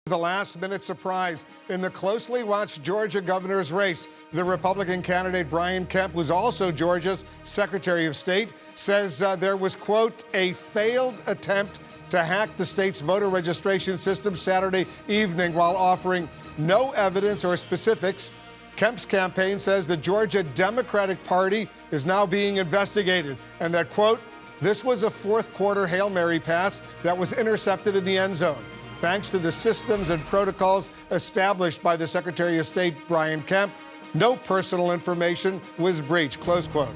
The last-minute surprise in the closely watched Georgia governor's race. The Republican candidate Brian Kemp, who's also Georgia's Secretary of State, says there was, quote, a failed attempt to hack the state's voter registration system Saturday evening while offering no evidence or specifics. Kemp's campaign says the Georgia Democratic Party is now being investigated and that, quote, this was a fourth-quarter Hail Mary pass that was intercepted in the end zone. Thanks to the systems and protocols established by the Secretary of State, Brian Kemp, no personal information was breached, close quote.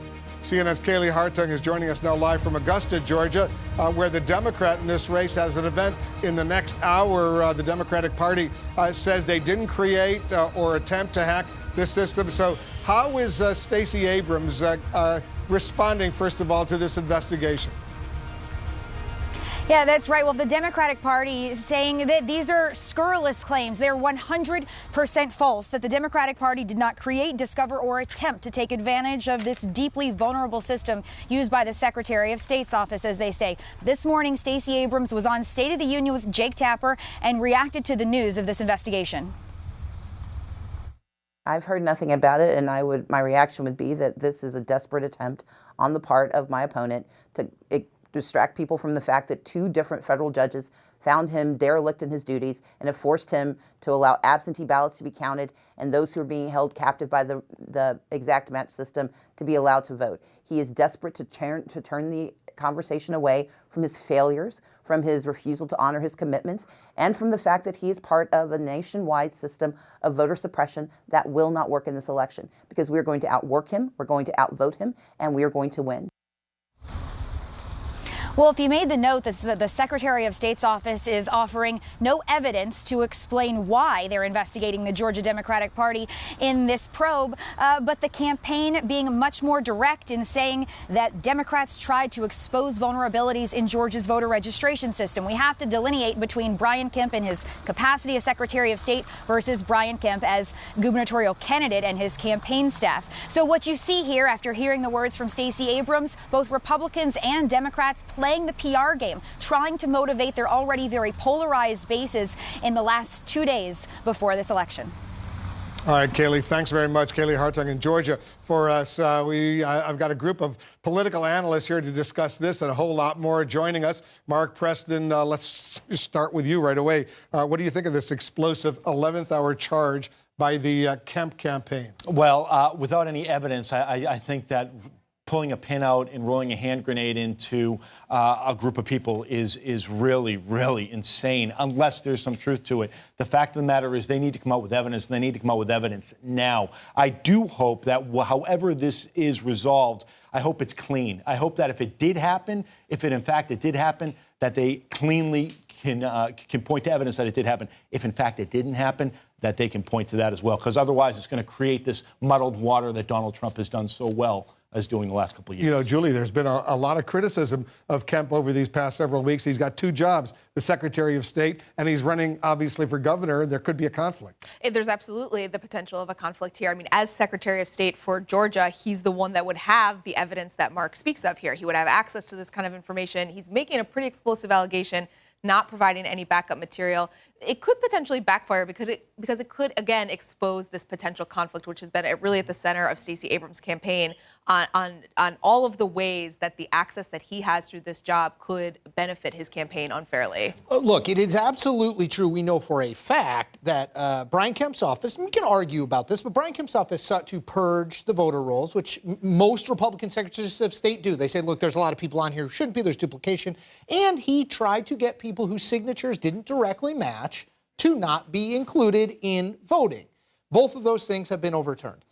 CNN's Kaylee Hartung is joining us now live from Augusta, Georgia, where the Democrat in this race has an event in the next hour. The Democratic Party says they didn't create or attempt to hack this system. So how is Stacey Abrams responding, first of all, to this investigation? Yeah, that's right. Well, the Democratic Party is saying that these are scurrilous claims. They're 100% false, that the Democratic Party did not create, discover, or attempt to take advantage of this deeply vulnerable system used by the Secretary of State's office, as they say. This morning, Stacey Abrams was on State of the Union with Jake Tapper and reacted to the news of this investigation. I've heard nothing about it, and my reaction would be that this is a desperate attempt on the part of my opponent to distract people from the fact that two different federal judges found him derelict in his duties and have forced him to allow absentee ballots to be counted and those who are being held captive by the exact match system to be allowed to vote. He is desperate to turn the conversation away from his failures, from his refusal to honor his commitments, and from the fact that he is part of a nationwide system of voter suppression that will not work in this election, because we are going to outwork him, we're going to outvote him, and we are going to win. Well, if you made the note that the Secretary of State's office is offering no evidence to explain why they're investigating the Georgia Democratic Party in this probe, but the campaign being much more direct in saying that Democrats tried to expose vulnerabilities in Georgia's voter registration system. We have to delineate between Brian Kemp in his capacity as Secretary of State versus Brian Kemp as gubernatorial candidate and his campaign staff. So what you see here, after hearing the words from Stacey Abrams, both Republicans and Democrats playing the PR game, trying to motivate their already very polarized bases in the last 2 days before this election. All right, Kaylee, thanks very much. Kaylee Hartung in Georgia for us. I've got a group of political analysts here to discuss this and a whole lot more. Joining us, Mark Preston, let's start with you right away. What do you think of this explosive 11th hour charge by the Kemp campaign? Well, without any evidence, I think that pulling a pin out and rolling a hand grenade into a group of people is really, really insane, unless there's some truth to it. The fact of the matter is they need to come out with evidence, and they need to come out with evidence now. I do hope that however this is resolved, I hope it's clean. I hope that if it did happen, in fact it did happen, that they cleanly can point to evidence that it did happen. If in fact it didn't happen, that they can point to that as well, because otherwise it's going to create this muddled water that Donald Trump has done so well as doing the last couple of years. You know, Julie, there's been a lot of criticism of Kemp over these past several weeks. He's got two jobs, the Secretary of State, and he's running, obviously, for governor. There could be a conflict. There's absolutely the potential of a conflict here. I mean, as Secretary of State for Georgia, he's the one that would have the evidence that Mark speaks of here. He would have access to this kind of information. He's making a pretty explosive allegation, not providing any backup material. It could potentially backfire because it could, again, expose this potential conflict, which has been really at the center of Stacey Abrams' campaign on all of the ways that the access that he has through this job could benefit his campaign unfairly. Look, it is absolutely true. We know for a fact that Brian Kemp's office, and we can argue about this, but Brian Kemp's office sought to purge the voter rolls, which most Republican secretaries of state do. They say, look, there's a lot of people on here who shouldn't be, there's duplication. And he tried to get people whose signatures didn't directly match to not be included in voting. Both of those things have been overturned.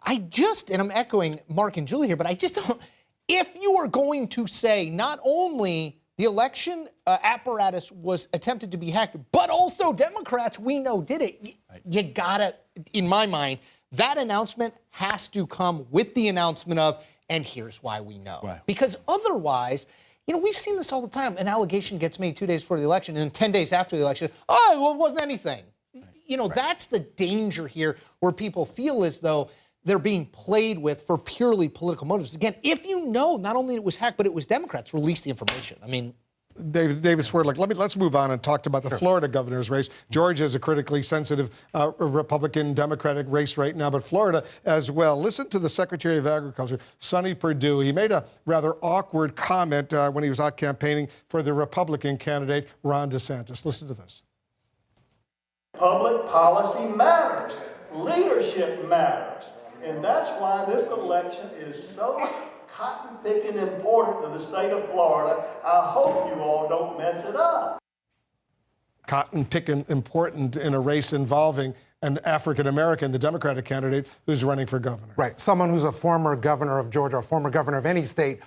And I'm echoing Mark and Julie here, but I just don't, if you are going to say not only the election apparatus was attempted to be hacked, but also Democrats we know did it, you gotta, in my mind, that announcement has to come with the announcement of, and here's why we know. Right. Because otherwise, you know, we've seen this all the time. An allegation gets made 2 days before the election, and then 10 days after the election, oh, well, it wasn't anything. Right. You know, that's the danger here, where people feel as though they're being played with for purely political motives. Again, if you know not only it was hacked, but it was Democrats, release the information. I mean, David Swerdlick, let's move on and talk about the Florida governor's race. Georgia is a critically sensitive Republican-Democratic race right now, but Florida as well. Listen to the Secretary of Agriculture, Sonny Perdue. He made a rather awkward comment when he was out campaigning for the Republican candidate, Ron DeSantis. Listen to this. Public policy matters. Leadership matters. And that's why this election is so cotton-picking important to the state of Florida. I hope you all don't mess it up. Cotton-picking important in a race involving an African-American, the Democratic candidate, who's running for governor. Right. Someone who's a former governor of Georgia, a former governor of any state.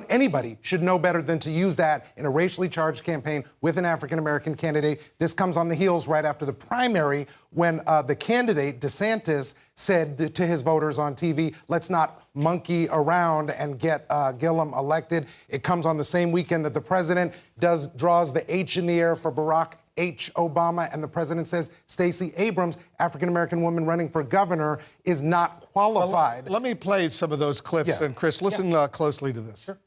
Anybody should know better than to use that in a racially charged campaign with an African-American candidate. This comes on the heels right after the primary when the candidate, DeSantis, said to his voters on TV, let's not monkey around and get Gillum elected. It comes on the same weekend that the president draws the H in the air for Barack H. Obama, and the president says Stacey Abrams, African-American woman running for governor, is not qualified. Well, let me play some of those clips, and Chris, listen closely to this. Sure.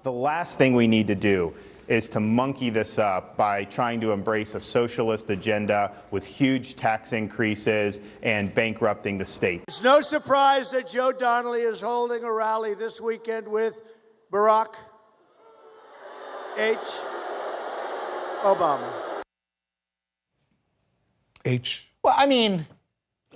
The last thing we need to do is to monkey this up by trying to embrace a socialist agenda with huge tax increases and bankrupting the state. It's no surprise that Joe Donnelly is holding a rally this weekend with Barack H. Obama. H. Well, I mean,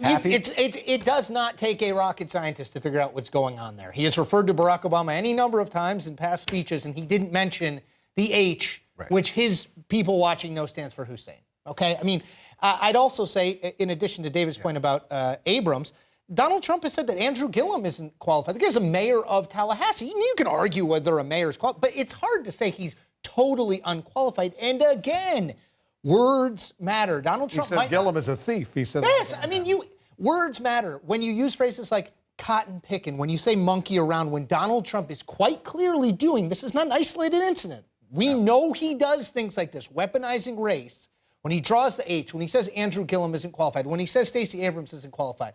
Happy? it does not take a rocket scientist to figure out what's going on there. He has referred to Barack Obama any number of times in past speeches, and he didn't mention the H, which his people watching know stands for Hussein. Okay? I mean, I'd also say, in addition to David's point about Abrams, Donald Trump has said that Andrew Gillum isn't qualified. The guy's a mayor of Tallahassee. You can argue whether a mayor is qualified, but it's hard to say he's totally unqualified. And again, words matter. Donald Trump He said Gillum is a thief. He said. Yes, I mean, words matter. When you use phrases like cotton picking, when you say monkey around, when Donald Trump is quite clearly doing, this is not an isolated incident. We know he does things like this, weaponizing race. When he draws the H, when he says Andrew Gillum isn't qualified, when he says Stacey Abrams isn't qualified,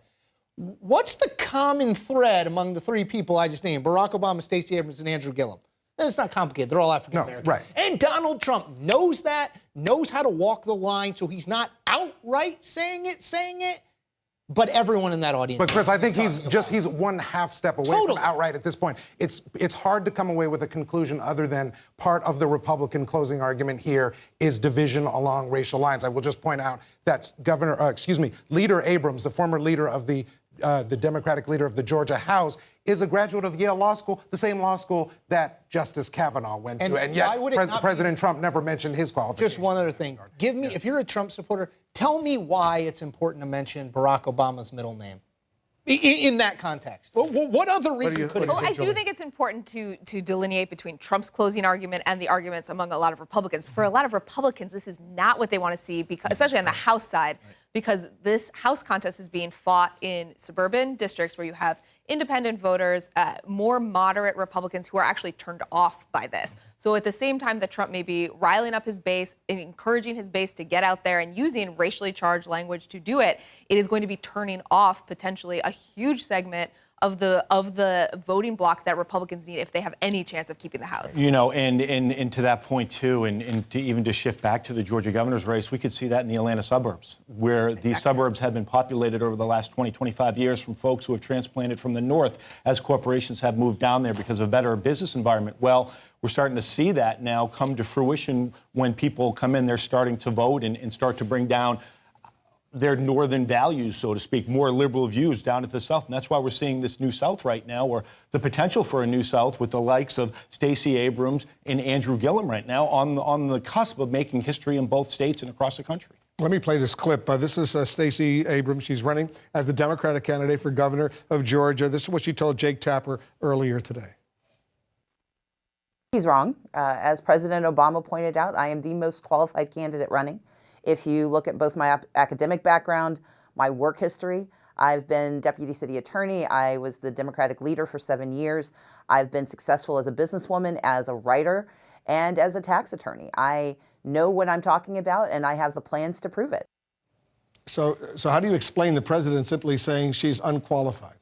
what's the common thread among the three people I just named? Barack Obama, Stacey Abrams, and Andrew Gillum. It's not complicated. They're all African-American. No, right. And Donald Trump knows that, knows how to walk the line, so he's not outright saying it, but everyone in that audience. But Chris, I think he's one half step away from outright at this point. It's hard to come away with a conclusion other than part of the Republican closing argument here is division along racial lines. I will just point out that Leader Abrams, the former leader of the Democratic leader of the Georgia House, is a graduate of Yale Law School, the same law school that Justice Kavanaugh went to. And yet President Trump never mentioned his qualifications. Just one other thing. If you're a Trump supporter, tell me why it's important to mention Barack Obama's middle name in that context. What other reason could it be? Well, I do think it's important to delineate between Trump's closing argument and the arguments among a lot of Republicans. For a lot of Republicans, this is not what they want to see, because, especially on the House side, because this House contest is being fought in suburban districts where you have independent voters, more moderate Republicans who are actually turned off by this. So at the same time that Trump may be riling up his base and encouraging his base to get out there and using racially charged language to do it, it is going to be turning off potentially a huge segment of the voting bloc that Republicans need if they have any chance of keeping the House. You know, and to that point too, and to even to shift back to the Georgia governor's race, we could see that in the Atlanta suburbs, where these suburbs have been populated over the last 20, 25 years from folks who have transplanted from the north as corporations have moved down there because of a better business environment. Well, we're starting to see that now come to fruition when people come in, they're starting to vote and start to bring down their northern values, so to speak, more liberal views down at the South. And that's why we're seeing this new South right now, or the potential for a new South with the likes of Stacey Abrams and Andrew Gillum right now on the cusp of making history in both states and across the country. Let me play this clip. This is Stacey Abrams. She's running as the Democratic candidate for governor of Georgia. This is what she told Jake Tapper earlier today. He's wrong. As President Obama pointed out, I am the most qualified candidate running. If you look at both my academic background, my work history, I've been deputy city attorney. I was the Democratic leader for 7 years. I've been successful as a businesswoman, as a writer, and as a tax attorney. I know what I'm talking about, and I have the plans to prove it. So how do you explain the president simply saying she's unqualified?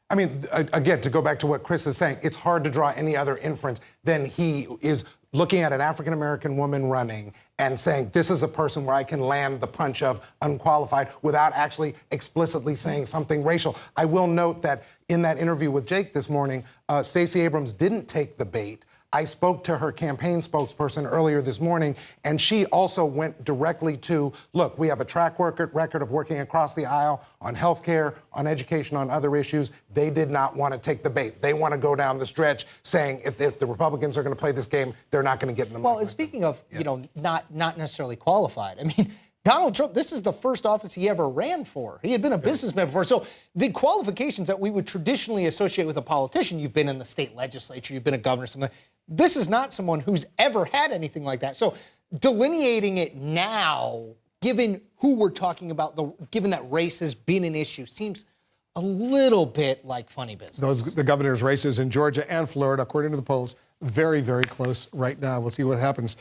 I mean, again, to go back to what Chris is saying, it's hard to draw any other inference than he is looking at an African-American woman running and saying, this is a person where I can land the punch of unqualified without actually explicitly saying something racial. I will note that in that interview with Jake this morning, Stacey Abrams didn't take the bait. I spoke to her campaign spokesperson earlier this morning, and she also went directly to, look, we have a track record of working across the aisle on health care, on education, on other issues. They did not want to take the bait. They want to go down the stretch saying if the Republicans are going to play this game, they're not going to get in the Well, and speaking of, not necessarily qualified, I mean, Donald Trump, this is the first office he ever ran for. He had been a businessman before. So the qualifications that we would traditionally associate with a politician, you've been in the state legislature, you've been a governor, something. This is not someone who's ever had anything like that. So delineating it now, given who we're talking about, given that race has been an issue, seems a little bit like funny business. The governor's races in Georgia and Florida, according to the polls, very, very close right now. We'll see what happens.